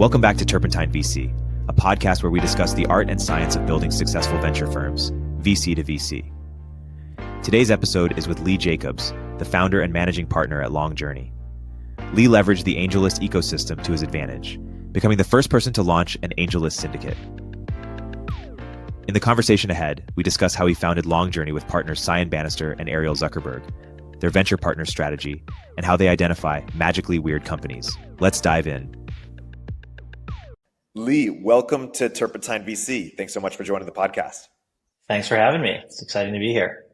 Welcome back to Turpentine VC, a podcast where we discuss the art and science of building successful venture firms, VC to VC. Today's episode is with Lee Jacobs, the founder and managing partner at Long Journey. Lee leveraged the AngelList ecosystem to his advantage, becoming the first person to launch an AngelList syndicate. In the conversation ahead, we discuss how he founded Long Journey with partners Cyan Banister and Arielle Zuckerberg, their venture partner strategy, and how they identify magically weird companies. Let's dive in. Lee, welcome to Turpentine VC. Thanks so much for joining the podcast. Thanks for having me. It's exciting to be here.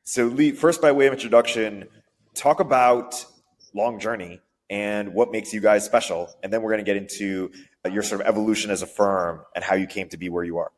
So Lee, first by way of introduction, talk about Long Journey and what makes you guys special. And then we're going to get into your sort of evolution as a firm and how you came to be where you are.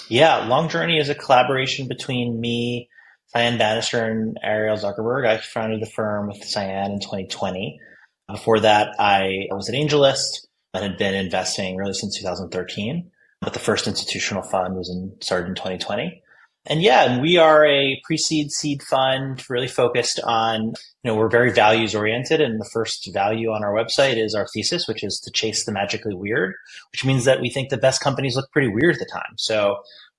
Yeah, Long Journey is a collaboration between me, Cyan Banister, and Arielle Zuckerberg. I founded the firm with Cyan in 2020. Before that, I was at AngelList and had been investing really since 2013. But the first institutional fund started in 2020. And we are a pre-seed seed fund really focused on, we're very values oriented. And the first value on our website is our thesis, which is to chase the magically weird, which means that we think the best companies look pretty weird at the time. So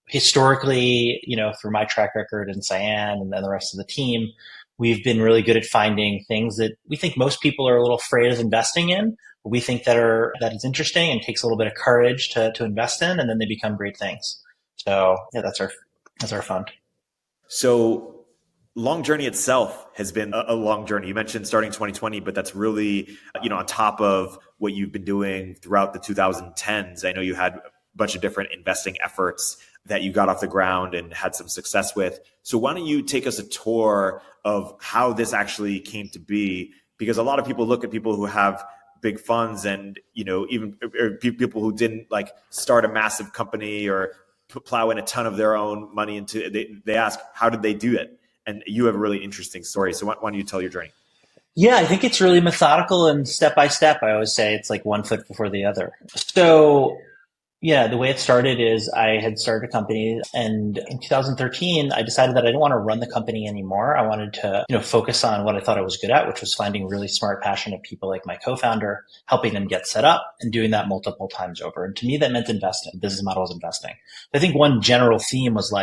historically, through my track record and Cyan and then the rest of the team, we've been really good at finding things that we think most people are a little afraid of investing in, but we think that is interesting and takes a little bit of courage to invest in, and then they become great things. So yeah, that's our fund. So Long Journey itself has been a long journey. You mentioned starting 2020, but that's really, on top of what you've been doing throughout the 2010s. I know you had a bunch of different investing efforts that you got off the ground and had some success with. So why don't you take us a tour of how this actually came to be? Because a lot of people look at people who have big funds and, even people who didn't start a massive company or plow in a ton of their own money into it. They ask, how did they do it? And you have a really interesting story. So why don't you tell your journey? Yeah, I think it's really methodical and step by step. I always say it's like one foot before the other. So yeah, the way it started is I had started a company, and in 2013, I decided that I didn't want to run the company anymore. I wanted to, focus on what I thought I was good at, which was finding really smart, passionate people like my co-founder, helping them get set up and doing that multiple times over. And to me, that meant investing. The business model was investing. I think one general theme was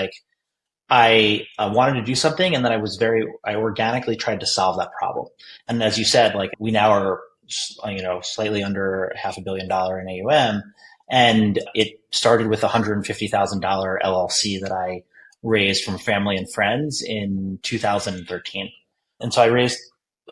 I wanted to do something, and then I organically tried to solve that problem. And as you said, we now are, slightly under $500 million in AUM. And it started with a $150,000 LLC that I raised from family and friends in 2013. And so I raised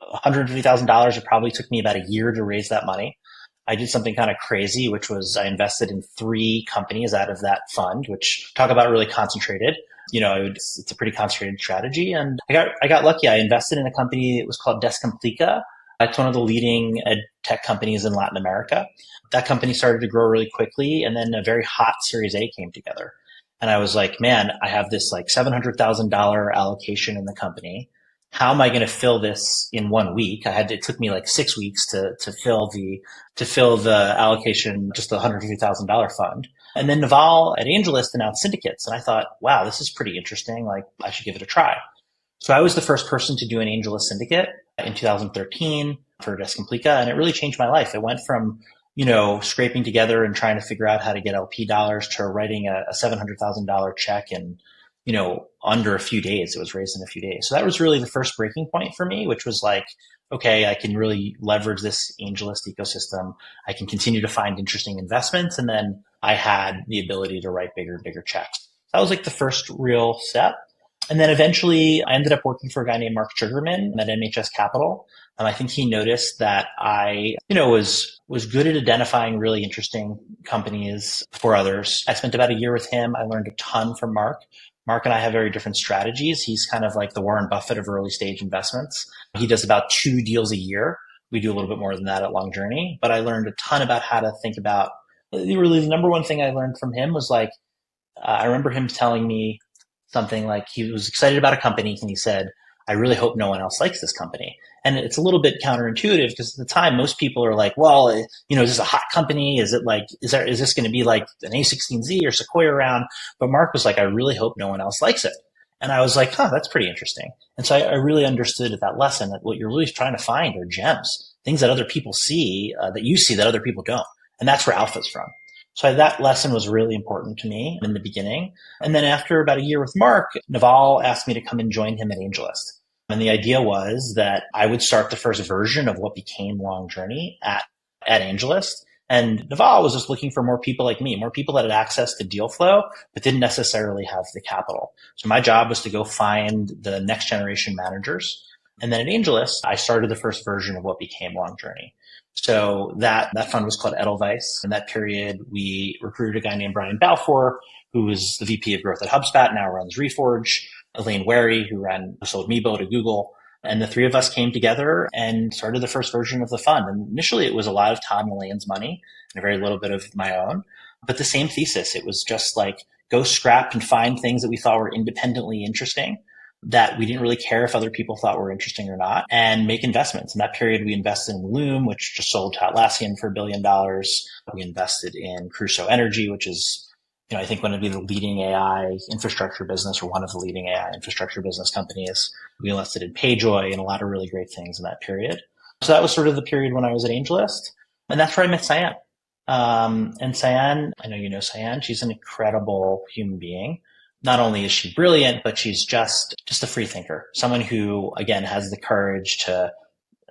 $150,000. It probably took me about a year to raise that money. I did something kind of crazy, which was I invested in 3 companies out of that fund, which talk about really concentrated. It's a pretty concentrated strategy. And I got lucky. I invested in a company. It was called Descomplica. It's one of the leading ed tech companies in Latin America. That company started to grow really quickly, and then a very hot Series A came together. And I was like, man, I have this $700,000 allocation in the company. How am I going to fill this in 1 week? It took me 6 weeks to fill the allocation, just the $150,000 fund. And then Naval at AngelList announced syndicates, and I thought, wow, this is pretty interesting. I should give it a try. So I was the first person to do an AngelList syndicate in 2013 for Descomplica, and it really changed my life. It went from, scraping together and trying to figure out how to get LP dollars to writing a $700,000 check in, under a few days. It was raised in a few days. So that was really the first breaking point for me, which was okay, I can really leverage this AngelList ecosystem. I can continue to find interesting investments. And then I had the ability to write bigger and bigger checks. That was the first real step. And then eventually I ended up working for a guy named Mark Sugarman at MHS Capital. And I think he noticed that I, was good at identifying really interesting companies for others. I spent about a year with him. I learned a ton from Mark. Mark and I have very different strategies. He's kind of like the Warren Buffett of early stage investments. He does about 2 deals a year. We do a little bit more than that at Long Journey, but I learned a ton about how to think about, really the number one thing I learned from him was I remember him telling me something he was excited about a company, and he said, I really hope no one else likes this company. And it's a little bit counterintuitive because at the time, most people are well, is this a hot company? Is it is this going to be an A16Z or Sequoia round? But Mark was I really hope no one else likes it. And I was that's pretty interesting. And so I really understood at that lesson that what you're really trying to find are gems, things that other people see, that you see that other people don't. And that's where alpha's from. So that lesson was really important to me in the beginning. And then after about a year with Mark, Naval asked me to come and join him at AngelList. And the idea was that I would start the first version of what became Long Journey at AngelList. And Naval was just looking for more people like me, more people that had access to deal flow, but didn't necessarily have the capital. So my job was to go find the next generation managers. And then at AngelList, I started the first version of what became Long Journey. So that fund was called Edelweiss. In that period, we recruited a guy named Brian Balfour, who was the VP of growth at HubSpot, now runs Reforge, Elaine Wary, who sold Meebo to Google. And the three of us came together and started the first version of the fund. And initially, it was a lot of Todd and Elaine's money and a very little bit of my own. But the same thesis, it was just like go scrap and find things that we thought were independently interesting that we didn't really care if other people thought were interesting or not, and make investments. In that period, we invested in Loom, which just sold to Atlassian for $1 billion. We invested in Crusoe Energy, which is, I think going to be the leading AI infrastructure business, or one of the leading AI infrastructure business companies. We invested in PayJoy and a lot of really great things in that period. So that was sort of the period when I was at AngelList. And that's where I met Cyan. And Cyan, I know you know Cyan, she's an incredible human being. Not only is she brilliant, but she's just a free thinker. Someone who, again, has the courage to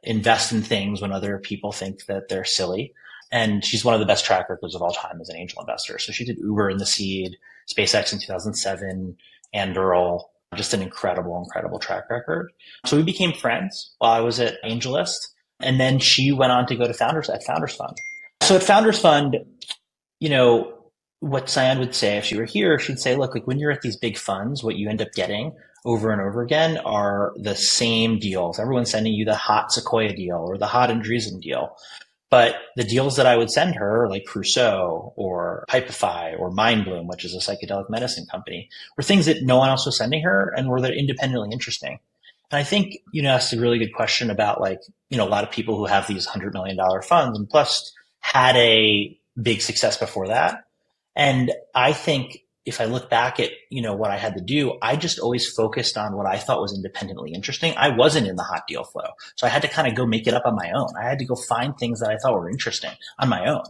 invest in things when other people think that they're silly. And she's one of the best track records of all time as an angel investor. So she did Uber in the seed, SpaceX in 2007, Anduril, just an incredible, incredible track record. So we became friends while I was at AngelList. And then she went on to go to Founders Fund. So at Founders Fund, what Cyan would say if she were here, she'd say, look, like when you're at these big funds, what you end up getting over and over again are the same deals. Everyone's sending you the hot Sequoia deal or the hot Andreessen deal. But the deals that I would send her, like Crusoe or Pipefy or Mindbloom, which is a psychedelic medicine company, were things that no one else was sending her and were independently interesting. And I think, asked a really good question about a lot of people who have these $100 million funds and plus had a big success before that. And I think if I look back at, what I had to do, I just always focused on what I thought was independently interesting. I wasn't in the hot deal flow. So I had to kind of go make it up on my own. I had to go find things that I thought were interesting on my own.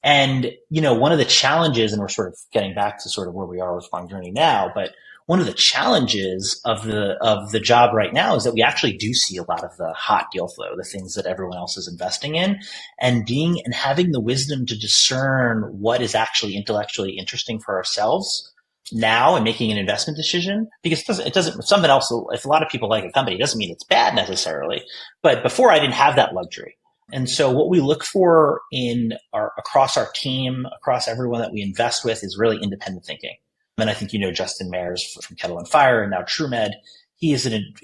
And, one of the challenges, and we're sort of getting back to sort of where we are with Long Journey now, but one of the challenges of the job right now is that we actually do see a lot of the hot deal flow, the things that everyone else is investing in, and having the wisdom to discern what is actually intellectually interesting for ourselves now and making an investment decision. Because it doesn't, if something else, if a lot of people like a company, it doesn't mean it's bad necessarily. But before I didn't have that luxury. And so what we look for across our team, across everyone that we invest with, is really independent thinking. And I think Justin Mayers from Kettle and Fire and now TrueMed. He is an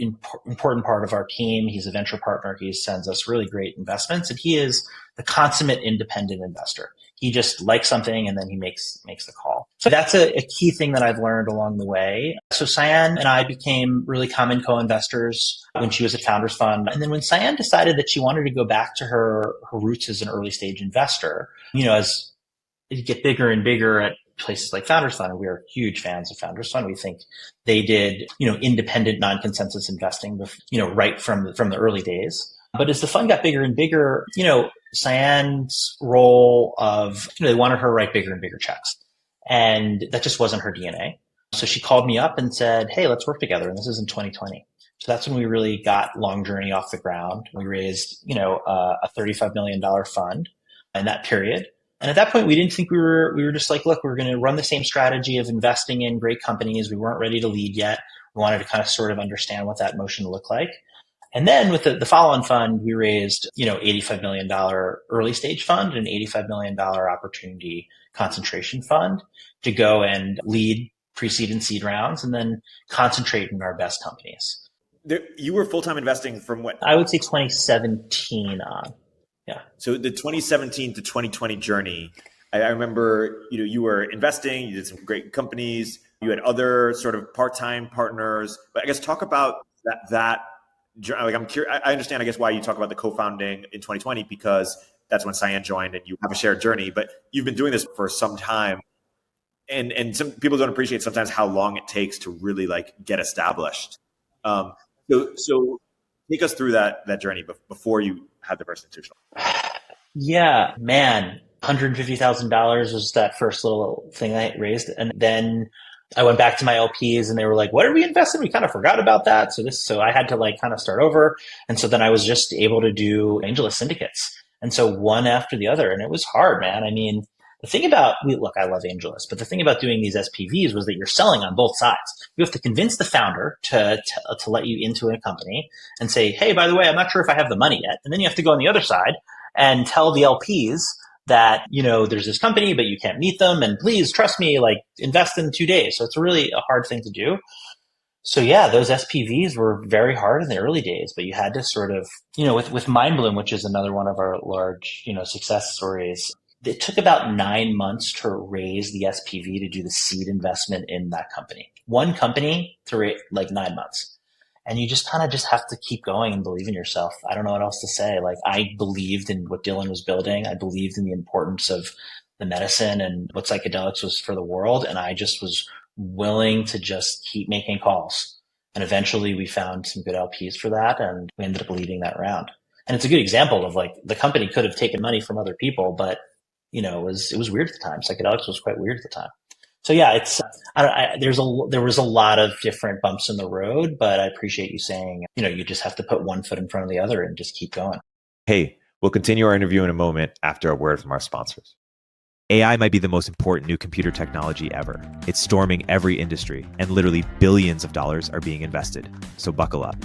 important part of our team. He's a venture partner. He sends us really great investments, and he is the consummate independent investor. He just likes something and then he makes the call. So that's a key thing that I've learned along the way. So Cyan and I became really common co-investors when she was at Founders Fund. And then when Cyan decided that she wanted to go back to her roots as an early stage investor, as you get bigger and bigger at places like Founders Fund, and we are huge fans of Founders Fund. We think they did, independent, non-consensus investing, right from the early days. But as the fund got bigger and bigger, Cyan's role of, they wanted her to write bigger and bigger checks. And that just wasn't her DNA. So she called me up and said, hey, let's work together. And this is in 2020. So that's when we really got Long Journey off the ground. We raised, a $35 million fund in that period. And at that point, we didn't think we were just like, look, we're going to run the same strategy of investing in great companies. We weren't ready to lead yet. We wanted to kind of sort of understand what that motion looked like. And then with the follow-on fund, we raised, $85 million early stage fund and $85 million opportunity concentration fund to go and lead pre-seed and seed rounds and then concentrate in our best companies. You were full-time investing from what? I would say 2017 on. Yeah. So the 2017 to 2020 journey, I remember, you were investing, you did some great companies, you had other sort of part-time partners, but I guess talk about that. Like I'm curious, I understand, I guess, why you talk about the co-founding in 2020, because that's when Cyan joined and you have a shared journey, but you've been doing this for some time. And some people don't appreciate sometimes how long it takes to really get established. So take us through that journey before you had the first institutional. Yeah, man. $150,000 was that first little thing I raised. And then I went back to my LPs and they were like, what did we invest in? We kind of forgot about that. So I had to like kind of start over. And so then I was just able to do AngelList Syndicates. And so one after the other. And it was hard, man. I mean, the thing about, look, I love AngelList, but the thing about doing these SPVs was that you're selling on both sides. You have to convince the founder to let you into a company and say, hey, by the way, I'm not sure if I have the money yet. And then you have to go on the other side and tell the LPs that, there's this company, but you can't meet them. And please trust me, like invest in 2 days. So it's really a hard thing to do. So yeah, those SPVs were very hard in the early days, but you had to sort of, with MindBloom, which is another one of our large, success stories. It took about 9 months to raise the SPV to do the seed investment in that company. One company to raise like 9 months. And you just kind of just have to keep going and believe in yourself. I don't know what else to say. Like I believed in what Dylan was building. I believed in the importance of the medicine and what psychedelics was for the world. And I just was willing to just keep making calls. And eventually we found some good LPs for that. And we ended up leading that round. And it's a good example of like the company could have taken money from other people, but it was weird at the time. Psychedelics was quite weird at the time. So yeah, there was a lot of different bumps in the road, but I appreciate you saying, you just have to put one foot in front of the other and just keep going. Hey, we'll continue our interview in a moment after a word from our sponsors. AI might be the most important new computer technology ever. It's storming every industry, and literally billions of dollars are being invested. So buckle up.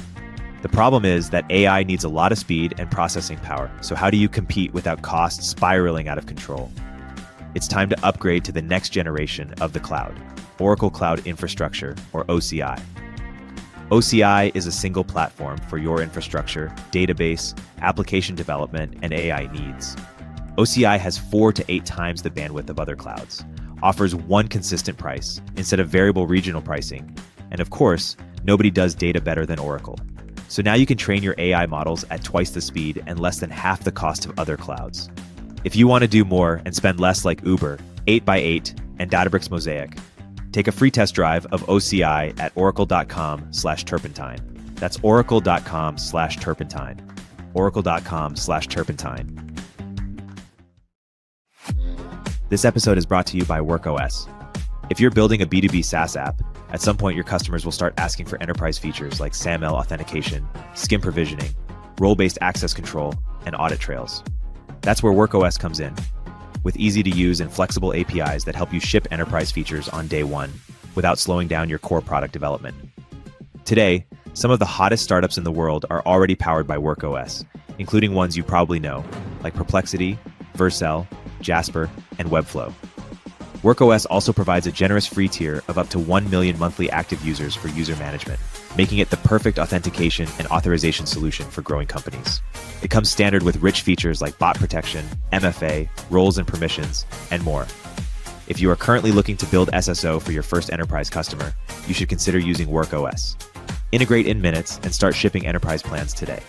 The problem is that AI needs a lot of speed and processing power. So how do you compete without costs spiraling out of control? It's time to upgrade to the next generation of the cloud, Oracle Cloud Infrastructure, or OCI. OCI is a single platform for your infrastructure, database, application development, and AI needs. OCI has 4 to 8 times the bandwidth of other clouds, offers one consistent price instead of variable regional pricing, and of course, nobody does data better than Oracle. So now you can train your AI models at twice the speed and less than half the cost of other clouds. If you want to do more and spend less like Uber, 8x8, and Databricks Mosaic, take a free test drive of OCI at oracle.com/turpentine. That's oracle.com/turpentine. Oracle.com/turpentine. This episode is brought to you by WorkOS. If you're building a B2B SaaS app, at some point your customers will start asking for enterprise features like SAML authentication, SCIM provisioning, role-based access control, and audit trails. That's where WorkOS comes in, with easy-to-use and flexible APIs that help you ship enterprise features on day one without slowing down your core product development. Today, some of the hottest startups in the world are already powered by WorkOS, including ones you probably know, like Perplexity, Vercel, Jasper, and Webflow. WorkOS also provides a generous free tier of up to 1 million monthly active users for user management, making it the perfect authentication and authorization solution for growing companies. It comes standard with rich features like bot protection, MFA, roles and permissions, and more. If you are currently looking to build SSO for your first enterprise customer, you should consider using WorkOS. Integrate in minutes and start shipping enterprise plans today.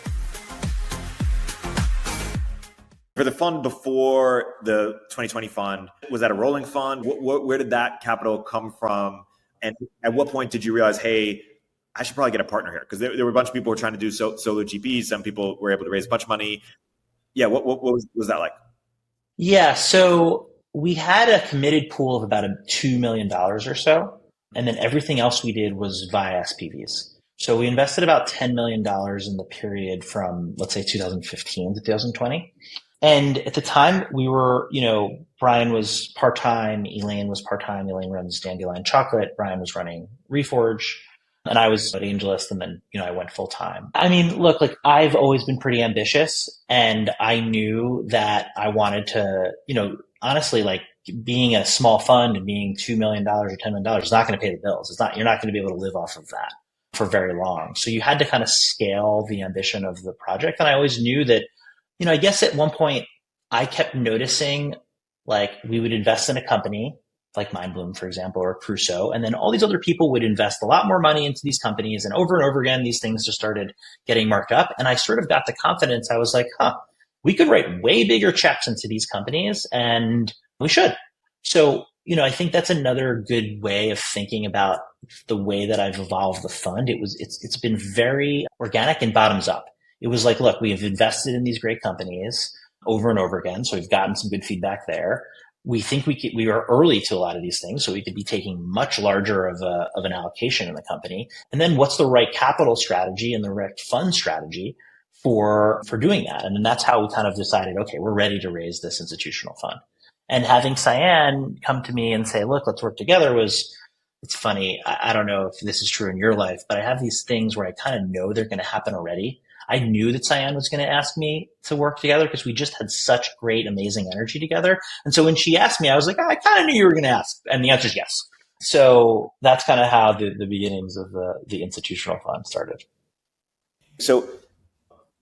For the fund before the 2020 fund, was that a rolling fund? Where did that capital come from? And at what point did you realize, hey, I should probably get a partner here? Because there were a bunch of people who were trying to do solo GPs. Some people were able to raise a bunch of money. Yeah, what was that like? Yeah, so we had a committed pool of about $2 million or so. And then everything else we did was via SPVs. So we invested about $10 million in the period from, let's say, 2015 to 2020. And at the time we were, Brian was part-time, Elaine was part-time. Elaine runs Dandelion Chocolate. Brian was running Reforge. And I was at AngelList, and then, I went full-time. I mean, look, like I've always been pretty ambitious, and I knew that I wanted to, honestly, like being a small fund and being $2 million or $10 million is not going to pay the bills. You're not going to be able to live off of that for very long. So you had to kind of scale the ambition of the project. And I always knew that, I guess at one point I kept noticing like we would invest in a company like MindBloom, for example, or Crusoe, and then all these other people would invest a lot more money into these companies. And over again, these things just started getting marked up. And I sort of got the confidence. I was like, we could write way bigger checks into these companies, and we should. So, I think that's another good way of thinking about the way that I've evolved the fund. It's been very organic and bottoms up. It was like, look, we have invested in these great companies over and over again. So we've gotten some good feedback there. We think we are early to a lot of these things, so we could be taking much larger of an allocation in the company. And then what's the right capital strategy and the right fund strategy for doing that? And then that's how we kind of decided, okay, we're ready to raise this institutional fund. And having Cyan come to me and say, look, let's work together it's funny. I don't know if this is true in your life, but I have these things where I kind of know they're going to happen already. I knew that Cyan was going to ask me to work together because we just had such great, amazing energy together. And so when she asked me, I was like, I kind of knew you were going to ask. And the answer is yes. So that's kind of how the beginnings of the institutional fund started. So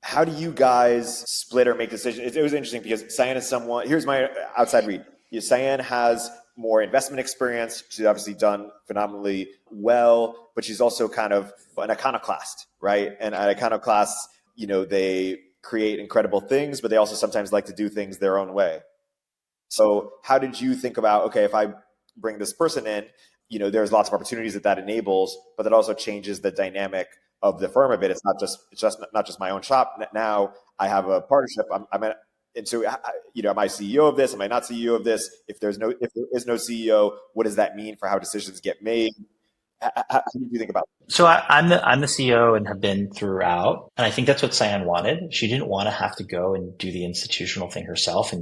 how do you guys split or make decisions? It was interesting because Cyan is someone, here's my outside read. Cyan has more investment experience. She's obviously done phenomenally well, but she's also kind of an iconoclast, right? And an iconoclast, they create incredible things, but they also sometimes like to do things their own way. So how did you think about, okay, if I bring this person in, there's lots of opportunities that enables, but that also changes the dynamic of the firm a bit. It's not just my own shop. Now I have a partnership. And so, am I CEO of this? Am I not CEO of this? If there is no CEO, what does that mean for how decisions get made? How do you think about it? So I'm the CEO and have been throughout. And I think that's what Cyan wanted. She didn't want to have to go and do the institutional thing herself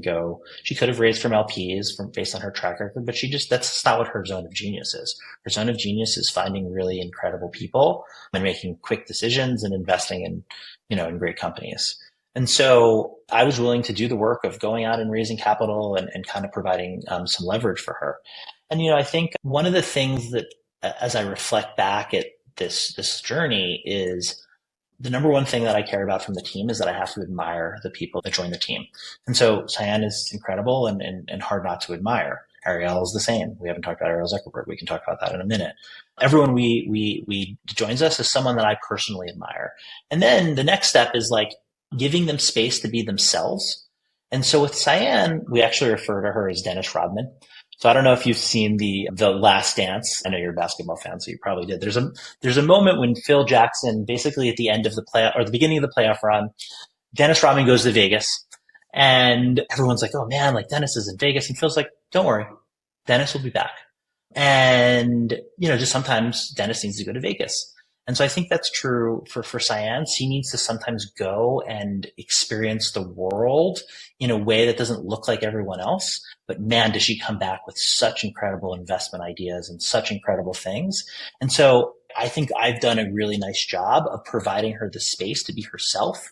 she could have raised from LPs based on her track record, but that's not what her zone of genius is. Her zone of genius is finding really incredible people and making quick decisions and investing in great companies. And so I was willing to do the work of going out and raising capital and kind of providing some leverage for her. And, I think one of the things that, as I reflect back at this journey, is the number one thing that I care about from the team is that I have to admire the people that join the team. And so Cyan is incredible and hard not to admire. Arielle is the same. We haven't talked about Arielle Zuckerberg. We can talk about that in a minute. Everyone we joins us is someone that I personally admire. And then the next step is giving them space to be themselves. And so with Cyan, we actually refer to her as Dennis Rodman. So I don't know if you've seen the Last Dance. I know you're a basketball fan, so you probably did. There's a moment when Phil Jackson, basically at the end of the playoff or the beginning of the playoff run, Dennis Rodman goes to Vegas, and everyone's like, "Oh man, Dennis is in Vegas," and Phil's like, "Don't worry, Dennis will be back." And just sometimes Dennis needs to go to Vegas. And so I think that's true for Cyan. She needs to sometimes go and experience the world in a way that doesn't look like everyone else. But man, does she come back with such incredible investment ideas and such incredible things. And so I think I've done a really nice job of providing her the space to be herself.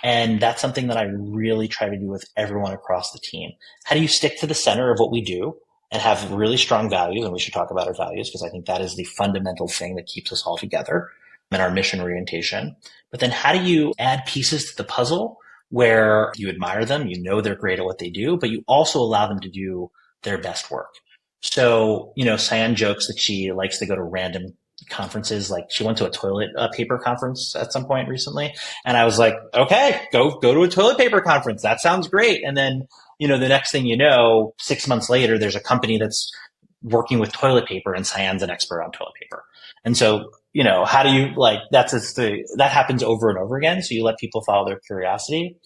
And that's something that I really try to do with everyone across the team. How do you stick to the center of what we do and have really strong values? And we should talk about our values because I think that is the fundamental thing that keeps us all together and our mission orientation. But then how do you add pieces to the puzzle where you admire them, they're great at what they do, but you also allow them to do their best work? So, Cyan jokes that she likes to go to random conferences. She went to a toilet paper conference at some point recently. And I was like, okay, go to a toilet paper conference. That sounds great. And then, the next thing 6 months later, there's a company that's working with toilet paper and Cyan's an expert on toilet paper. And so, how do you that happens over and over again. So you let people follow their curiosity.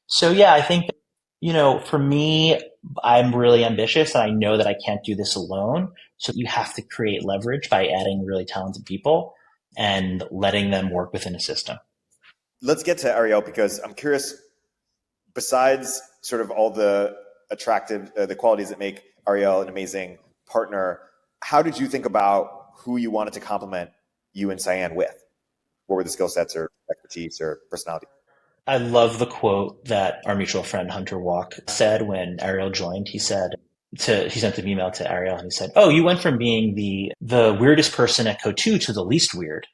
So yeah, I think, for me, I'm really ambitious and I know that I can't do this alone. So you have to create leverage by adding really talented people and letting them work within a system. Let's get to Arielle because I'm curious, besides sort of all the attractive, the qualities that make Arielle an amazing partner, how did you think about who you wanted to complement you and Cyan with? What were the skill sets or expertise or personality? I love the quote that our mutual friend Hunter Walk said when Arielle joined. He sent an email to Arielle and he said, "Oh, you went from being the weirdest person at Coatue to the least weird."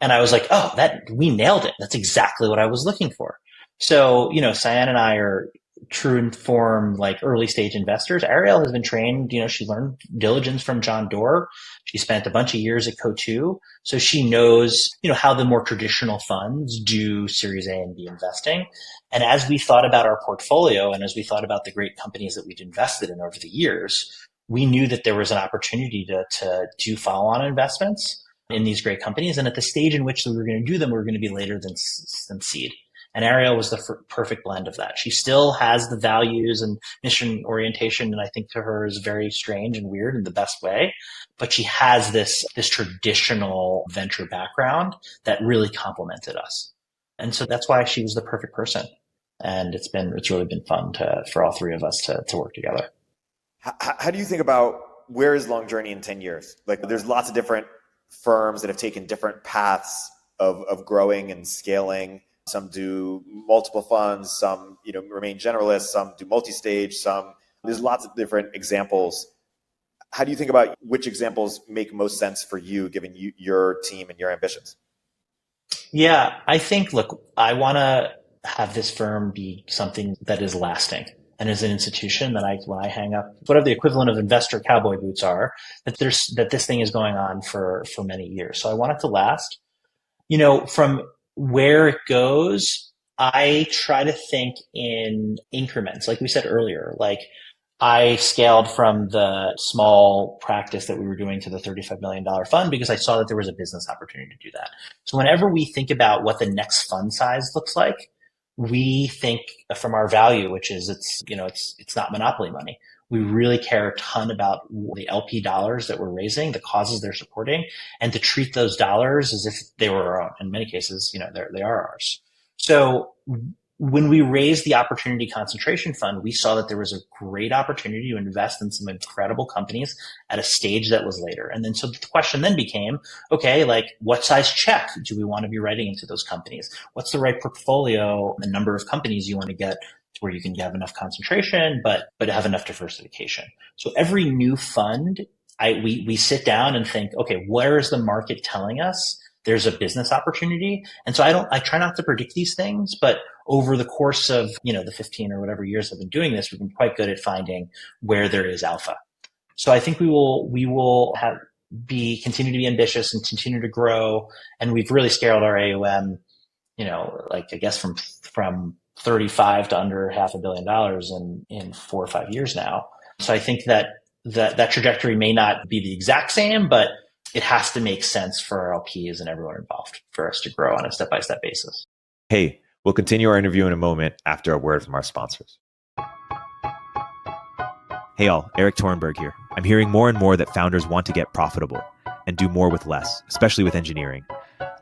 And I was like, "Oh, we nailed it. That's exactly what I was looking for." So, Cyan and I are true informed, early stage investors. Arielle has been trained, she learned diligence from John Doerr. She spent a bunch of years at Coatue. So she knows, how the more traditional funds do Series A and B investing. And as we thought about our portfolio and as we thought about the great companies that we'd invested in over the years, we knew that there was an opportunity to do follow-on investments in these great companies. And at the stage in which we were going to do them, we were going to be later than seed. And Arielle was the perfect blend of that. She still has the values and mission orientation, and I think to her is very strange and weird in the best way. But she has this traditional venture background that really complemented us. And so that's why she was the perfect person. And it's really been fun for all three of us to work together. How do you think about where is Long Journey in 10 years? Like, there's lots of different firms that have taken different paths of growing and scaling. Some do multiple funds, some remain generalists, some do multi-stage, there's lots of different examples. How do you think about which examples make most sense for you, given your team and your ambitions? Yeah, I think, look, I want to have this firm be something that is lasting. And as an institution that when I hang up, whatever the equivalent of investor cowboy boots are, that this thing is going on for many years. So I want it to last. From where it goes, I try to think in increments. Like we said earlier, like I scaled from the small practice that we were doing to the $35 million fund because I saw that there was a business opportunity to do that. So whenever we think about what the next fund size looks like, we think from our value, which is it's not monopoly money. We really care a ton about the LP dollars that we're raising, the causes they're supporting, and to treat those dollars as if they were our own. In many cases, they are ours. So when we raised the Opportunity Concentration Fund, we saw that there was a great opportunity to invest in some incredible companies at a stage that was later. And then so the question then became, okay, like what size check do we want to be writing into those companies? What's the right portfolio, the number of companies you want to get to where you can have enough concentration, but have enough diversification? So every new fund, we sit down and think, okay, where is the market telling us there's a business opportunity? And so I try not to predict these things, but over the course of, the 15 or whatever years I've been doing this, we've been quite good at finding where there is alpha. So I think we will continue to be ambitious and continue to grow. And we've really scaled our AUM, I guess from 35 to under $500 million in 4 or 5 years now. So I think that trajectory may not be the exact same, but it has to make sense for our LPs and everyone involved for us to grow on a step-by-step basis. Hey, we'll continue our interview in a moment after a word from our sponsors. Hey all, Erik Torenberg here. I'm hearing more and more that founders want to get profitable and do more with less, especially with engineering.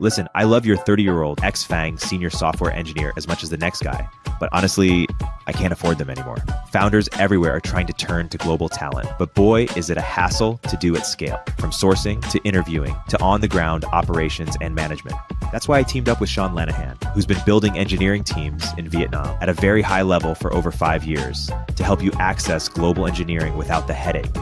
Listen, I love your 30-year-old ex-FANG senior software engineer as much as the next guy, but honestly, I can't afford them anymore. Founders everywhere are trying to turn to global talent, but boy, is it a hassle to do at scale, from sourcing to interviewing to on-the-ground operations and management. That's why I teamed up with Sean Lanahan, who's been building engineering teams in Vietnam at a very high level for over 5 years to help you access global engineering without the headache.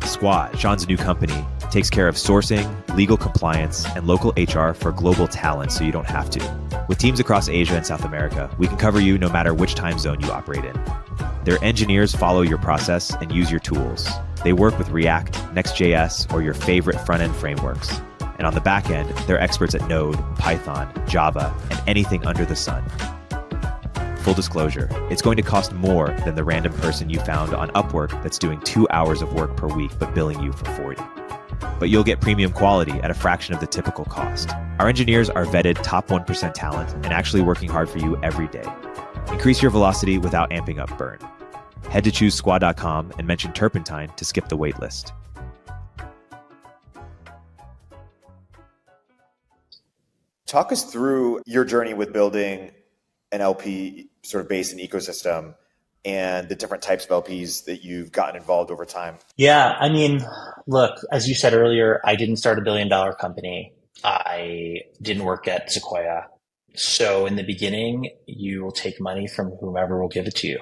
Squad, Sean's new company, takes care of sourcing, legal compliance, and local HR for global talent so you don't have to. With teams across Asia and South America, we can cover you no matter which time zone you operate in. Their engineers follow your process and use your tools. They work with React, Next.js, or your favorite front-end frameworks. And on the back end, they're experts at Node, Python, Java, and anything under the sun. Full disclosure, it's going to cost more than the random person you found on Upwork that's doing 2 hours of work per week but billing you for 40. But you'll get premium quality at a fraction of the typical cost. Our engineers are vetted top 1% talent and actually working hard for you every day. Increase your velocity without amping up burn. Head to choosesquad.com and mention Turpentine to skip the wait list. Talk us through your journey with building an LP sort of base and ecosystem and the different types of LPs that you've gotten involved over time. Yeah, I mean, look, as you said earlier, I didn't start a $1 billion company. I didn't work at Sequoia. So in the beginning, you will take money from whomever will give it to you.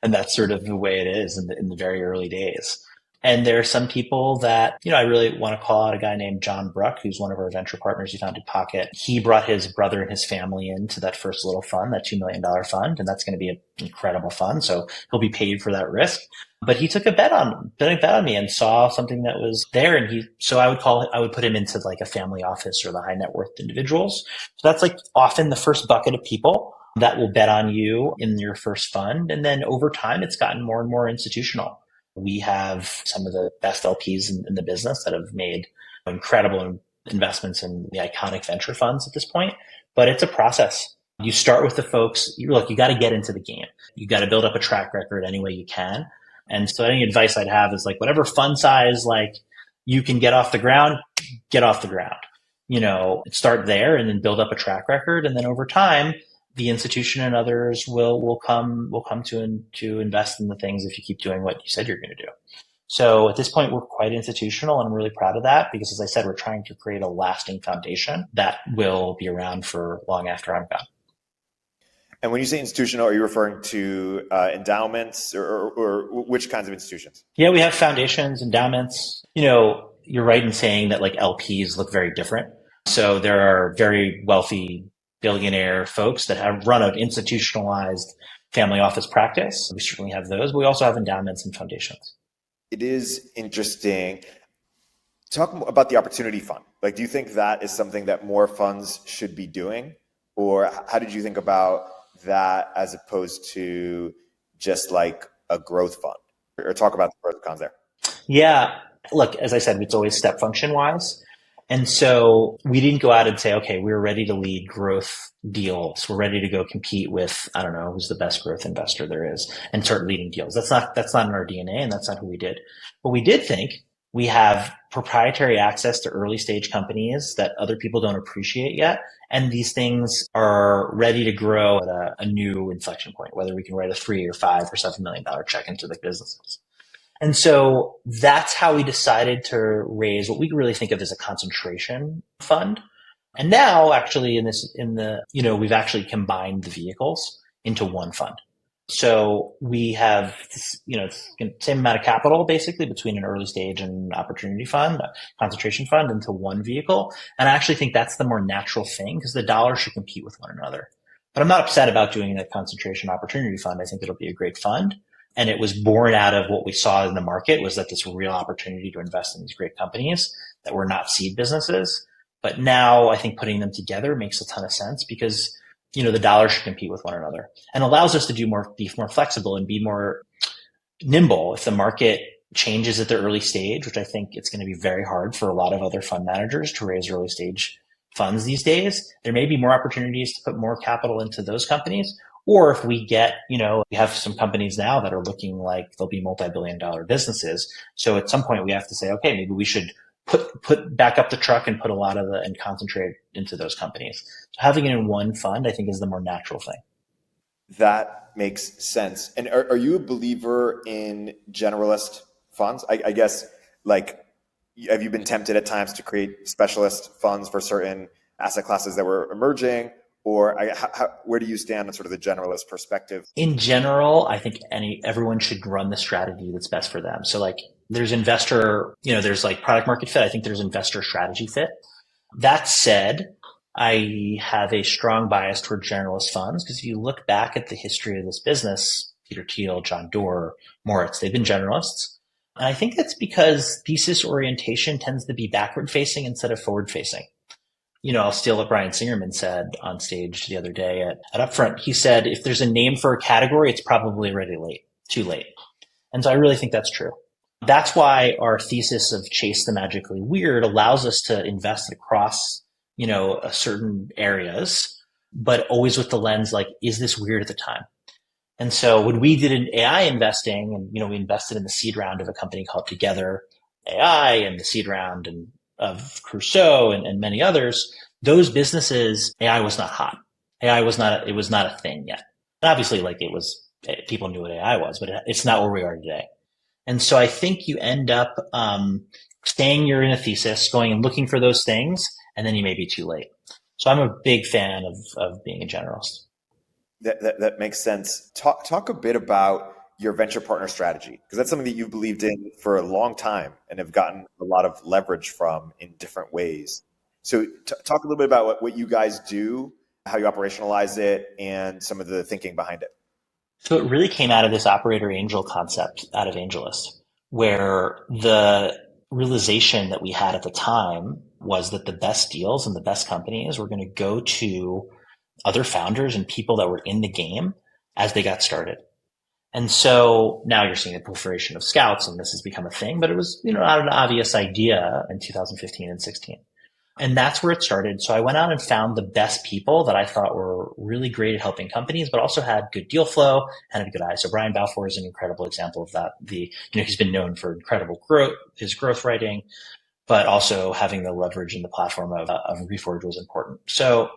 And that's sort of the way it is in the very early days. And there are some people that, I really want to call out a guy named John Bruck, who's one of our venture partners. He founded Pocket. He brought his brother and his family into that first little fund, that $2 million fund. And that's going to be an incredible fund. So he'll be paid for that risk. But he took a bet on me and saw something that was there. And so I would put him into like a family office or the high net worth individuals. So that's like often the first bucket of people that will bet on you in your first fund. And then over time, it's gotten more and more institutional. We have some of the best LPs in the business that have made incredible investments in the iconic venture funds at this point, but it's a process. You start with the folks, you got to get into the game. You got to build up a track record any way you can. And so any advice I'd have is like whatever fund size, like you can get off the ground, get off the ground. Start there and then build up a track record. And then over time, the institution and others will come to invest in the things if you keep doing what you said you're going to do. So at this point, we're quite institutional, and I'm really proud of that because, as I said, we're trying to create a lasting foundation that will be around for long after I'm gone. And when you say institutional, are you referring to endowments or which kinds of institutions? Yeah, we have foundations, endowments. You're right in saying that like LPs look very different. So there are very wealthy billionaire folks that have run an institutionalized family office practice. We certainly have those, but we also have endowments and foundations. It is interesting. Talk about the opportunity fund. Like, do you think that is something that more funds should be doing? Or how did you think about that as opposed to just like a growth fund? Or talk about the pros and cons there. Yeah. Look, as I said, it's always step function wise. And so we didn't go out and say, okay, we're ready to lead growth deals. We're ready to go compete with, I don't know, who's the best growth investor there is and start leading deals. That's not in our DNA, and that's not who we did. But we did think we have proprietary access to early stage companies that other people don't appreciate yet. And these things are ready to grow at a new inflection point, whether we can write a $3 or $5 or $7 million check into the businesses. And so that's how we decided to raise what we really think of as a concentration fund. And now actually we've actually combined the vehicles into one fund. So we have, same amount of capital basically between an early stage and opportunity fund, a concentration fund into one vehicle. And I actually think that's the more natural thing because the dollars should compete with one another. But I'm not upset about doing that concentration opportunity fund. I think it'll be a great fund. And it was born out of what we saw in the market was that this real opportunity to invest in these great companies that were not seed businesses. But now I think putting them together makes a ton of sense because, the dollars should compete with one another and allows us to be more flexible and be more nimble. If the market changes at the early stage, which I think it's going to be very hard for a lot of other fund managers to raise early stage funds these days, there may be more opportunities to put more capital into those companies. Or if we get, we have some companies now that are looking like they'll be multi-billion-dollar businesses. So at some point we have to say, okay, maybe we should put back up the truck and put a lot and concentrate into those companies. So having it in one fund, I think, is the more natural thing. That makes sense. And are you a believer in generalist funds? I guess, like, have you been tempted at times to create specialist funds for certain asset classes that were emerging? Or where do you stand on sort of the generalist perspective? In general, I think everyone should run the strategy that's best for them. So like there's investor, there's like product market fit. I think there's investor strategy fit. That said, I have a strong bias toward generalist funds because if you look back at the history of this business, Peter Thiel, John Doerr, Moritz, they've been generalists. And I think that's because thesis orientation tends to be backward facing instead of forward facing. I'll steal what Brian Singerman said on stage the other day at Upfront. He said, if there's a name for a category, it's probably already too late. And so I really think that's true. That's why our thesis of Chase the Magically Weird allows us to invest across, certain areas, but always with the lens like, is this weird at the time? And so when we did an AI investing and, we invested in the seed round of a company called Together AI and the seed round of Crusoe and many others, those businesses, AI was not hot. It was not a thing yet. And obviously, people knew what AI was, but it's not where we are today. And so I think you end up staying in a thesis, going and looking for those things, and then you may be too late. So I'm a big fan of being a generalist. That makes sense. Talk a bit about your venture partner strategy, because that's something that you've believed in for a long time and have gotten a lot of leverage from in different ways. So talk a little bit about what you guys do, how you operationalize it, and some of the thinking behind it. So it really came out of this operator angel concept out of AngelList, where the realization that we had at the time was that the best deals and the best companies were going to go to other founders and people that were in the game as they got started. And so now you're seeing a proliferation of scouts, and this has become a thing, but it was, not an obvious idea in 2015 and 16. And that's where it started. So I went out and found the best people that I thought were really great at helping companies, but also had good deal flow and had a good eye. So Brian Balfour is an incredible example of that. He's been known for incredible growth, his growth writing, but also having the leverage in the platform of Reforge was important. So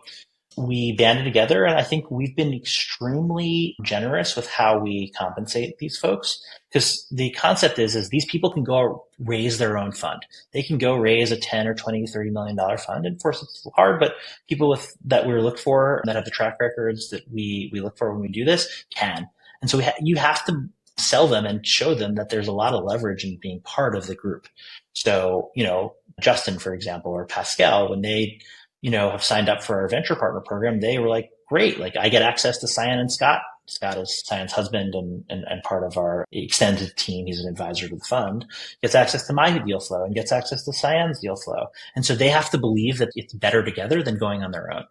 we banded together, and I think we've been extremely generous with how we compensate these folks, because the concept is these people can go raise their own fund. They can go raise a 10 or 20, $30 million fund. And of course, it's hard, but people that we look for, that have the track records that we look for when we do this, can. And so you have to sell them and show them that there's a lot of leverage in being part of the group. So, Justin, for example, or Pascal, when they have signed up for our venture partner program, they were like, great, like I get access to Cyan and Scott. Scott is Cyan's husband and part of our extended team. He's an advisor to the fund, gets access to my deal flow and gets access to Cyan's deal flow. And so they have to believe that it's better together than going on their own.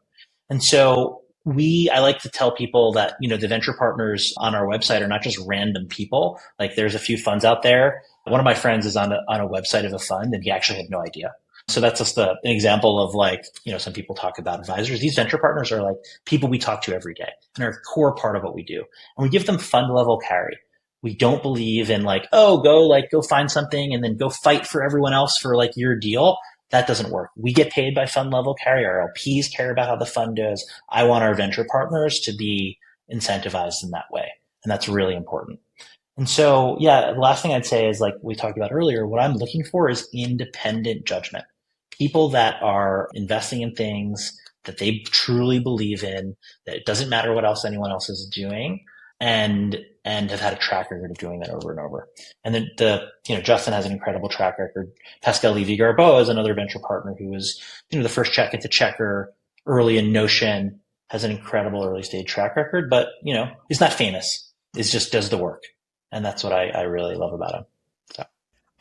And so I like to tell people that, the venture partners on our website are not just random people. Like there's a few funds out there. One of my friends is on a website of a fund and he actually had no idea. So that's just an example of some people talk about advisors. These venture partners are like people we talk to every day and are a core part of what we do. And we give them fund level carry. We don't believe in go find something and then go fight for everyone else for your deal. That doesn't work. We get paid by fund level carry. Our LPs care about how the fund does. I want our venture partners to be incentivized in that way. And that's really important. And so, the last thing I'd say is we talked about earlier, what I'm looking for is independent judgment. People that are investing in things that they truly believe in, that it doesn't matter what else anyone else is doing, and have had a track record of doing that over and over. And then Justin has an incredible track record. Pascal Levy-Garbeau is another venture partner who was, the first check into Checker, early in Notion, has an incredible early stage track record, but, he's not famous. He just does the work. And that's what I really love about him. So.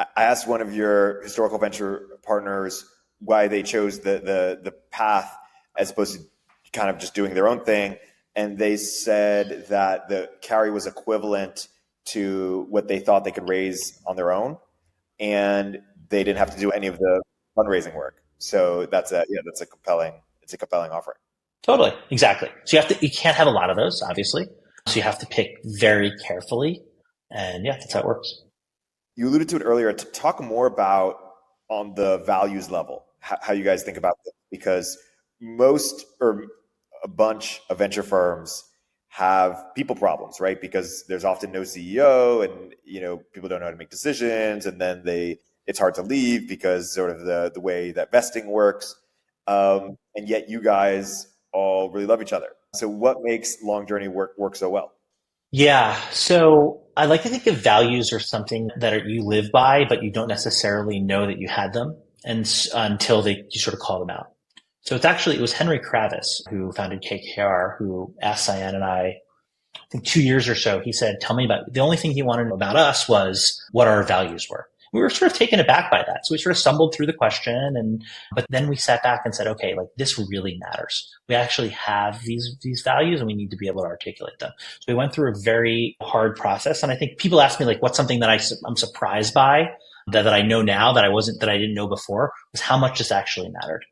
I asked one of your historical venture partners why they chose the path as opposed to kind of just doing their own thing. And they said that the carry was equivalent to what they thought they could raise on their own. And they didn't have to do any of the fundraising work. So that's a compelling offering. Totally. Exactly. So you can't have a lot of those, obviously. So you have to pick very carefully. And that's how it works. You alluded to it earlier. To talk more about on the values level, how you guys think about this, because most or a bunch of venture firms have people problems, right? Because there's often no CEO and, people don't know how to make decisions. And then it's hard to leave because sort of the way that vesting works. And yet you guys all really love each other. So what makes Long Journey work so well? Yeah. So I like to think of values are something that you live by, but you don't necessarily know that you had them until you sort of call them out. So it was Henry Kravis who founded KKR who asked Cyan and I think 2 years or so, he said, tell me the only thing he wanted to know about us was what our values were. We were sort of taken aback by that. So we sort of stumbled through the question but then we sat back and said, okay, this really matters. We actually have these values and we need to be able to articulate them. So we went through a very hard process. And I think people ask me what's something that I'm surprised by that I know now that I didn't know before, was how much this actually mattered.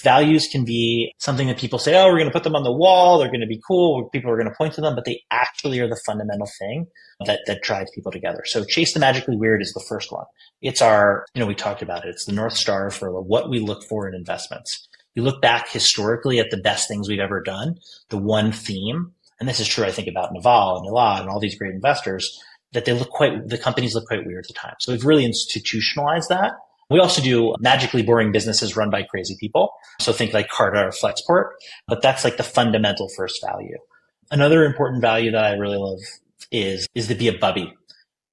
Values can be something that people say, oh, we're going to put them on the wall. They're going to be cool. People are going to point to them, but they actually are the fundamental thing that drives people together. So Chase the Magically Weird is the first one. It's we talked about it. It's the North Star for what we look for in investments. You look back historically at the best things we've ever done, the one theme, and this is true, I think, about Naval and Elad and all these great investors, that the companies look quite weird at the time. So we've really institutionalized that. We also do magically boring businesses run by crazy people. So think like Carta or Flexport, but that's the fundamental first value. Another important value that I really love is to be a bubby.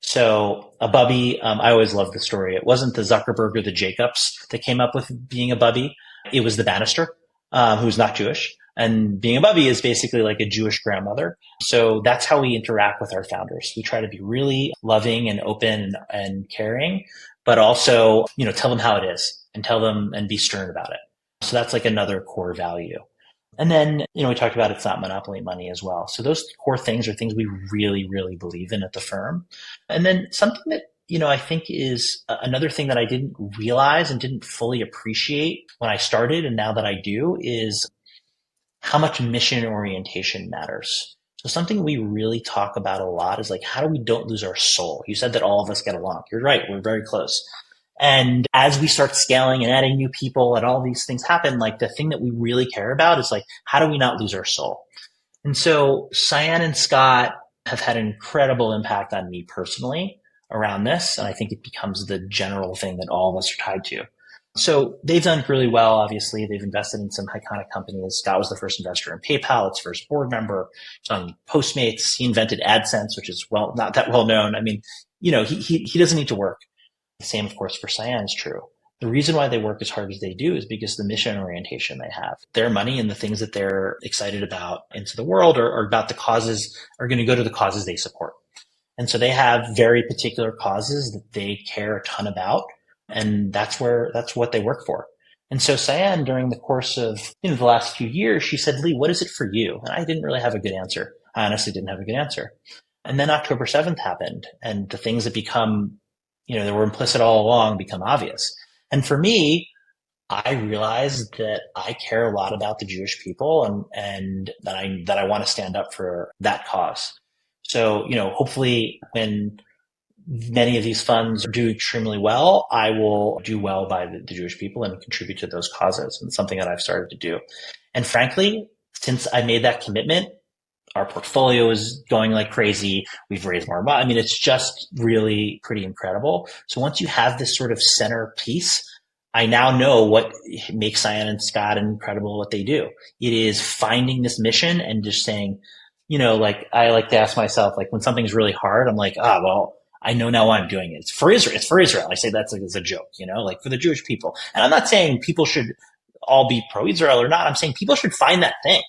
So a bubby, I always love the story. It wasn't the Zuckerberg or the Jacobs that came up with being a bubby. It was the Banister, who's not Jewish. And being a bubby is basically like a Jewish grandmother. So that's how we interact with our founders. We try to be really loving and open and caring, but also, tell them how it is and tell them and be stern about it. So that's another core value. And then, we talked about it's not monopoly money as well. So those core things are things we really, really believe in at the firm. And then something that I think is another thing that I didn't realize and didn't fully appreciate when I started, and now that I do, is how much mission orientation matters. So something we really talk about a lot is like, how do we don't lose our soul? You said that all of us get along. You're right. We're very close. And as we start scaling and adding new people and all these things happen, like the thing that we really care about is like, how do we not lose our soul? And so Cyan and Scott have had an incredible impact on me personally around this. And I think it becomes the general thing that all of us are tied to. So they've done really well. Obviously, they've invested in some iconic companies. Scott was the first investor in PayPal, its first board member. He's on Postmates. He invented AdSense, which is not that well known. I mean, he doesn't need to work. The same, of course, for Cyan is true. The reason why they work as hard as they do is because the mission orientation they have. Their money and the things that they're excited about into the world or about the causes are going to go to the causes they support. And so they have very particular causes that they care a ton about. And that's what they work for. And so Cyan, during the course of the last few years, she said, Lee, what is it for you? And I didn't really have a good answer. I honestly didn't have a good answer. And then October 7th happened, and the things that become, that were implicit all along become obvious. And for me, I realized that I care a lot about the Jewish people and that I want to stand up for that cause. So, hopefully when many of these funds do extremely well, I will do well by the Jewish people and contribute to those causes. And it's something that I've started to do. And frankly, since I made that commitment, our portfolio is going like crazy. We've raised more money. I mean, it's just really pretty incredible. So once you have this sort of center piece, I now know what makes Cyan and Scott incredible, what they do. It is finding this mission and just saying, like I like to ask myself, like when something's really hard, I'm like, well, I know now why I'm doing it. It's for Israel. It's for Israel. I say that's like as a joke, like for the Jewish people. And I'm not saying people should all be pro-Israel or not. I'm saying people should find that thing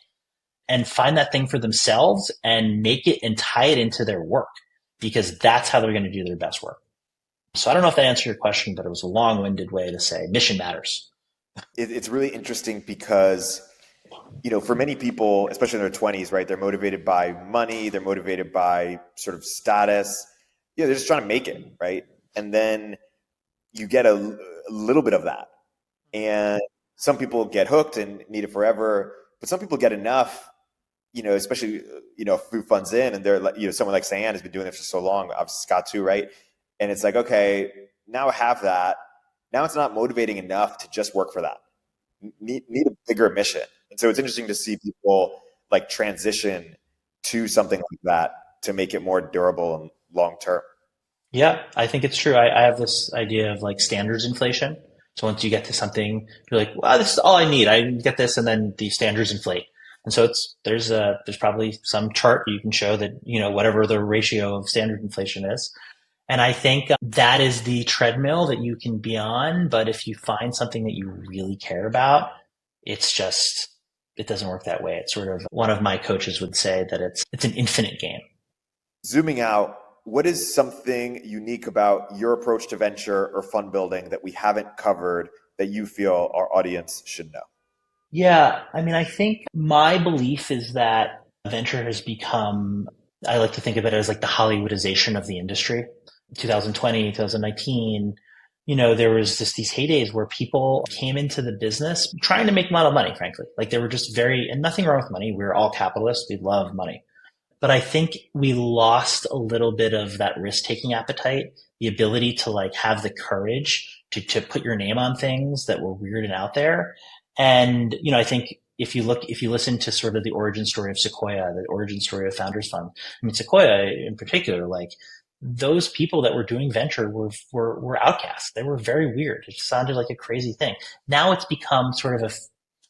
and find that thing for themselves and make it and tie it into their work, because that's how they're going to do their best work. So I don't know if that answered your question, but it was a long-winded way to say mission matters. It's really interesting because, for many people, especially in their 20s, right, they're motivated by money. They're motivated by sort of status. They're just trying to make it, right? And then you get a little bit of that. And some people get hooked and need it forever, but some people get enough, especially, through funds in, and they're, someone like Cyan has been doing this for so long, obviously Scott too, right? And it's like, okay, now I have that. Now it's not motivating enough to just work for that. Need a bigger mission. And so it's interesting to see people like transition to something like that to make it more durable and long term. Yeah, I think it's true. I have this idea of like standards inflation. So once you get to something, you're like, wow, this is all I need. I get this, and then the standards inflate. And so there's probably some chart you can show that, whatever the ratio of standard inflation is. And I think that is the treadmill that you can be on. But if you find something that you really care about, it doesn't work that way. It's sort of, one of my coaches would say that it's an infinite game. Zooming out, what is something unique about your approach to venture or fund building that we haven't covered that you feel our audience should know? Yeah, I mean, I think my belief is that venture has become, I like to think of it as like the Hollywoodization of the industry. 2020, 2019, there was just these heydays where people came into the business trying to make a lot of money, frankly. Like they were just and nothing wrong with money. We're all capitalists. We love money. But I think we lost a little bit of that risk-taking appetite, the ability to like have the courage to put your name on things that were weird and out there. And, I think if you listen to sort of the origin story of Sequoia, the origin story of Founders Fund, I mean, Sequoia in particular, like those people that were doing venture were outcasts. They were very weird. It sounded like a crazy thing. Now it's become sort of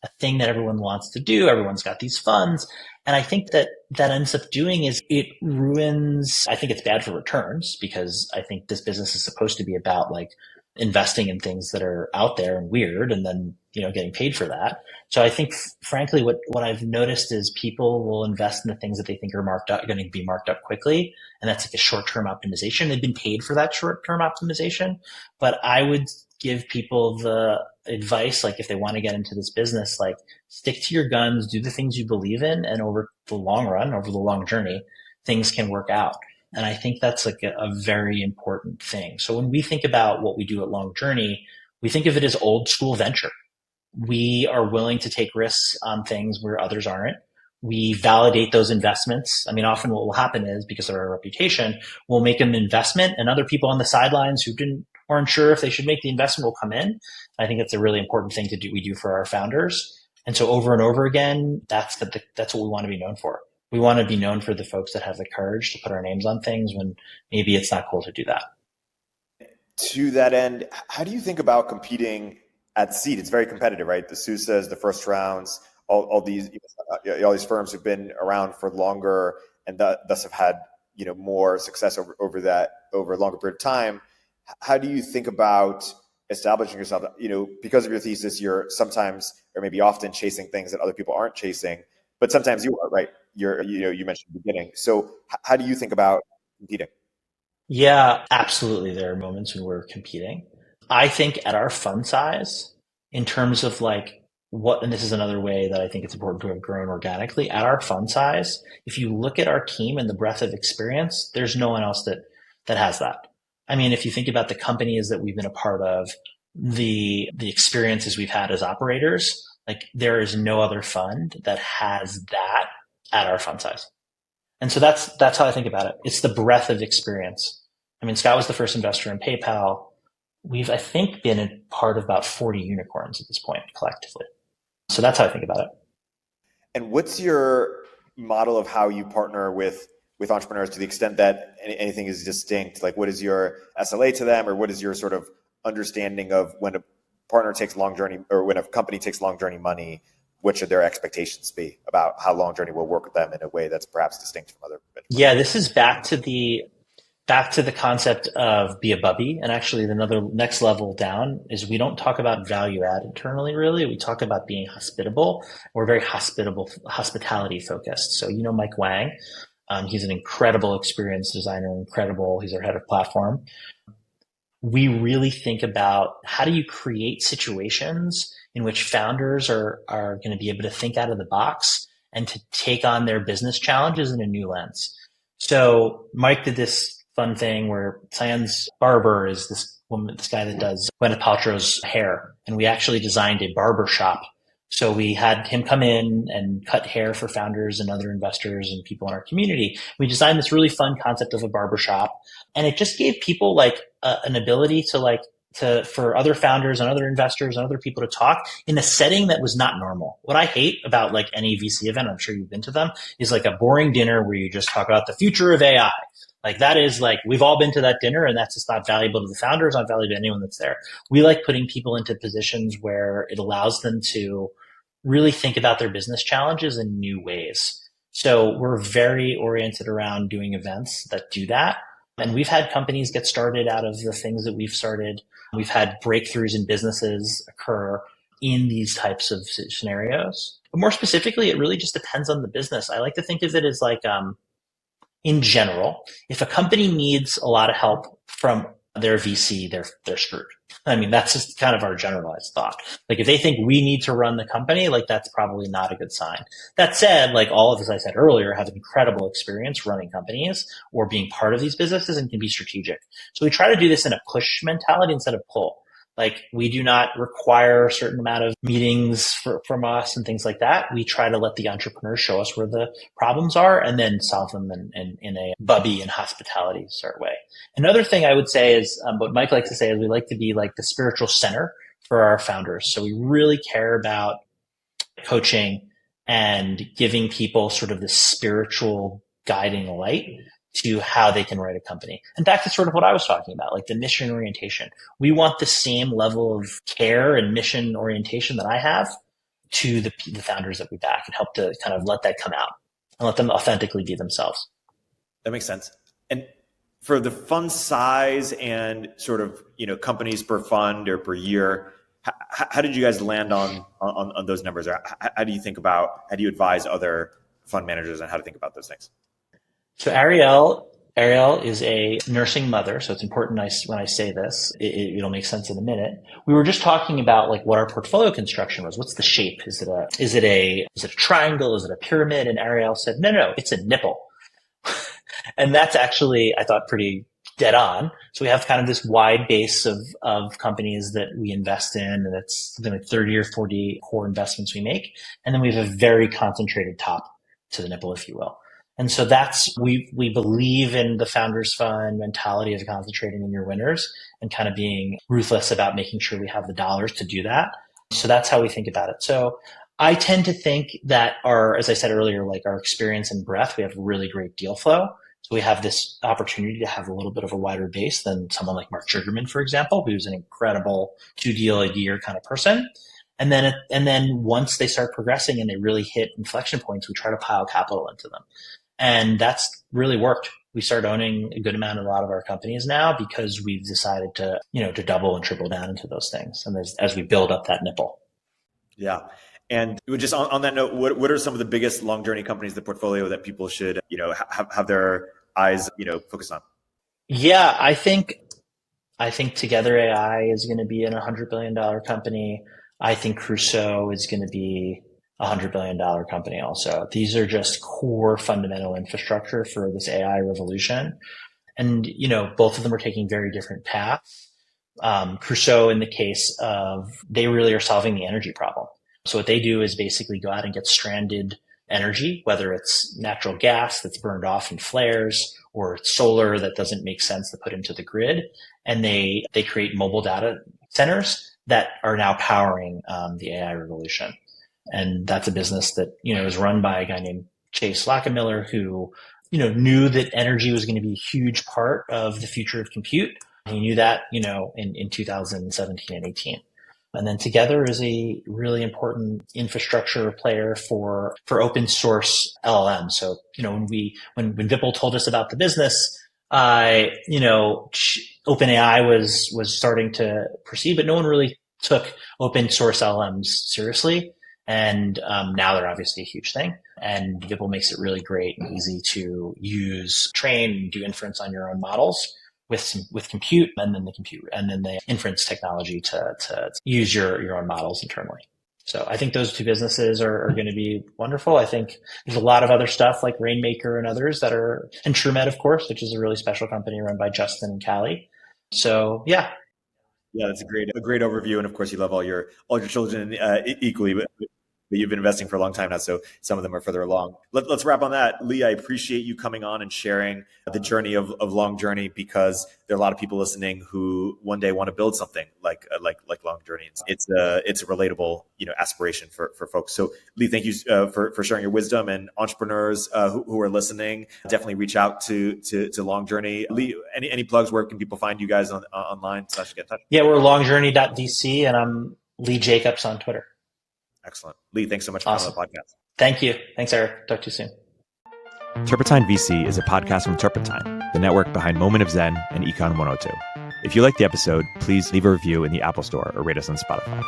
a thing that everyone wants to do. Everyone's got these funds. And I think that ends up doing is it ruins, I think it's bad for returns, because I think this business is supposed to be about like investing in things that are out there and weird and then, getting paid for that. So I think frankly, what I've noticed is people will invest in the things that they think are going to be marked up quickly. And that's like a short-term optimization. They've been paid for that short-term optimization, but I would give people the advice, like if they want to get into this business, like stick to your guns, do the things you believe in. And over the long run, over the long journey, things can work out. And I think that's like a very important thing. So when we think about what we do at Long Journey, we think of it as old school venture. We are willing to take risks on things where others aren't. We validate those investments. I mean, often what will happen is, because of our reputation, we'll make an investment and other people on the sidelines who aren't sure if they should make the investment will come in. I think that's a really important thing to do. We do for our founders. And so over and over again, that's what we want to be known for. We want to be known for the folks that have the courage to put our names on things when maybe it's not cool to do that. To that end, how do you think about competing at seed? It's very competitive, right? The SUSAs, the first rounds, all these firms have been around for longer and thus have had more success over a longer period of time. How do you think about establishing yourself? Because of your thesis, you're sometimes or maybe often chasing things that other people aren't chasing, but sometimes you are, right? You mentioned at the beginning. So how do you think about competing? Yeah, absolutely. There are moments when we're competing. I think at our fund size, in terms of and this is another way that I think it's important to have grown organically, at our fund size, if you look at our team and the breadth of experience, there's no one else that has that. I mean, if you think about the companies that we've been a part of, the experiences we've had as operators, there is no other fund that has that at our fund size. And so that's how I think about it. It's the breadth of experience. I mean, Scott was the first investor in PayPal. We've, I think, been a part of about 40 unicorns at this point collectively. So that's how I think about it. And what's your model of how you partner with entrepreneurs to the extent that anything is distinct? Like, what is your SLA to them, or what is your sort of understanding of when a partner takes Long Journey, or when a company takes Long Journey money? What should their expectations be about how Long Journey will work with them in a way that's perhaps distinct from other? Yeah, this is back to the concept of be a bubby. And actually, another next level down is we don't talk about value add internally, really. We talk about being hospitable. We're very hospitality focused. So, Mike Wang, he's an incredible experienced designer, he's our head of platform. We really think about how do you create situations in which founders are going to be able to think out of the box and to take on their business challenges in a new lens. So Mike did this fun thing where Cyan's barber is this guy that does Gwyneth Paltrow's hair. And we actually designed a barber shop. So we had him come in and cut hair for founders and other investors and people in our community. We designed this really fun concept of a barber shop. And it just gave people an ability for other founders and other investors and other people to talk in a setting that was not normal. What I hate about any VC event, I'm sure you've been to them, is a boring dinner where you just talk about the future of AI. That is we've all been to that dinner, and that's just not valuable to the founders, not valuable to anyone that's there. We like putting people into positions where it allows them to really think about their business challenges in new ways. So we're very oriented around doing events that do that. And we've had companies get started out of the things that we've started. We've had breakthroughs in businesses occur in these types of scenarios. But more specifically, it really just depends on the business. I like to think of it as in general, if a company needs a lot of help from their VC, they're screwed. I mean, that's just kind of our generalized thought. If they think we need to run the company, that's probably not a good sign. That said, all of us I said earlier have incredible experience running companies or being part of these businesses and can be strategic. So we try to do this in a push mentality instead of pull. We do not require a certain amount of meetings from us and things like that. We try to let the entrepreneurs show us where the problems are and then solve them in a bubby and hospitality sort of way. Another thing I would say is what Mike likes to say is we like to be the spiritual center for our founders. So we really care about coaching and giving people sort of this spiritual guiding light to how they can write a company. And back to sort of what I was talking about, the mission orientation. We want the same level of care and mission orientation that I have to the founders that we back, and help to kind of let that come out and let them authentically be themselves. That makes sense. And for the fund size and sort of, companies per fund or per year, how did you guys land on those numbers? Or how do you advise other fund managers on how to think about those things? So Arielle is a nursing mother, so it's important when I say this. It'll make sense in a minute. We were just talking about what our portfolio construction was. What's the shape? Is it a triangle? Is it a pyramid? And Arielle said, no, it's a nipple. And that's actually, I thought, pretty dead on. So we have kind of this wide base of companies that we invest in, and it's something like 30 or 40 core investments we make. And then we have a very concentrated top to the nipple, if you will. And so we believe in the founders fund mentality of concentrating in your winners and kind of being ruthless about making sure we have the dollars to do that. So that's how we think about it. So I tend to think that as I said earlier, like our experience and breadth, we have really great deal flow. So we have this opportunity to have a little bit of a wider base than someone like Mark Sugarman, for example, who's an incredible 2-deal-a-year kind of person. And then once they start progressing and they really hit inflection points, we try to pile capital into them. And that's really worked. We start owning a good amount of a lot of our companies now because we've decided to double and triple down into those things. And as we build up that nipple. Yeah. And just on that note, what are some of the biggest long journey companies in the portfolio that people should, have their eyes, focused on? Yeah, I think Together AI is going to be a $100 billion company. I think Crusoe is going to be a $100 billion company also. These are just core fundamental infrastructure for this AI revolution. And, both of them are taking very different paths. Crusoe, in the case of, they really are solving the energy problem. So what they do is basically go out and get stranded energy, whether it's natural gas that's burned off in flares or it's solar that doesn't make sense to put into the grid. And they create mobile data centers that are now powering the AI revolution. And that's a business that, is run by a guy named Chase Lackamiller, who, knew that energy was going to be a huge part of the future of compute. He knew that, in 2017 and 18. And then Together is a really important infrastructure player for open source LLM. So, when Vipul told us about the business, OpenAI was starting to proceed, but no one really took open source LLMs seriously. And now they're obviously a huge thing. And Vipul makes it really great and easy to train and do inference on your own models with compute, and then the inference technology to use your own models internally. So I think those two businesses are going to be wonderful. I think there's a lot of other stuff like Rainmaker and others and TrueMed, of course, which is a really special company run by Justin and Callie. So yeah. Yeah, that's a great overview. And of course, you love all your children equally, but you've been investing for a long time now, so some of them are further along. Let's wrap on that. Lee, I appreciate you coming on and sharing the journey of Long Journey, because there are a lot of people listening who one day want to build something like Long Journey. It's a relatable aspiration for folks. So Lee, thank you for sharing your wisdom, and entrepreneurs who are listening, definitely reach out to Long Journey. Lee, any plugs? Where can people find you guys online / get in touch? Yeah, we're longjourney.vc, and I'm Lee Jacobs on Twitter. Excellent. Lee, thanks so much for coming on the podcast. Thank you. Thanks, Erik. Talk to you soon. Turpentine VC is a podcast from Turpentine, the network behind Moment of Zen and Econ 102. If you liked the episode, please leave a review in the Apple Store or rate us on Spotify.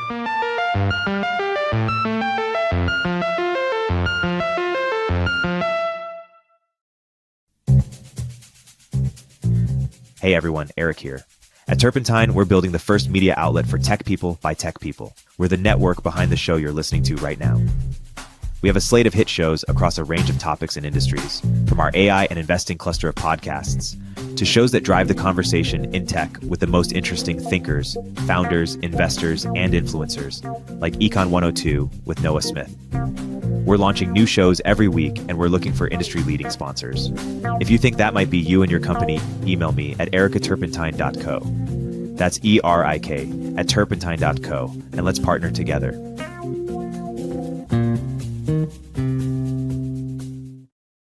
Hey everyone, Erik here. At Turpentine, we're building the first media outlet for tech people by tech people. We're the network behind the show you're listening to right now. We have a slate of hit shows across a range of topics and industries, from our AI and investing cluster of podcasts to shows that drive the conversation in tech with the most interesting thinkers, founders, investors, and influencers, like Econ 102 with Noah Smith. We're launching new shows every week, and we're looking for industry-leading sponsors. If you think that might be you and your company, email me at eric@turpentine.co. That's ERIK @turpentine.co, and let's partner together.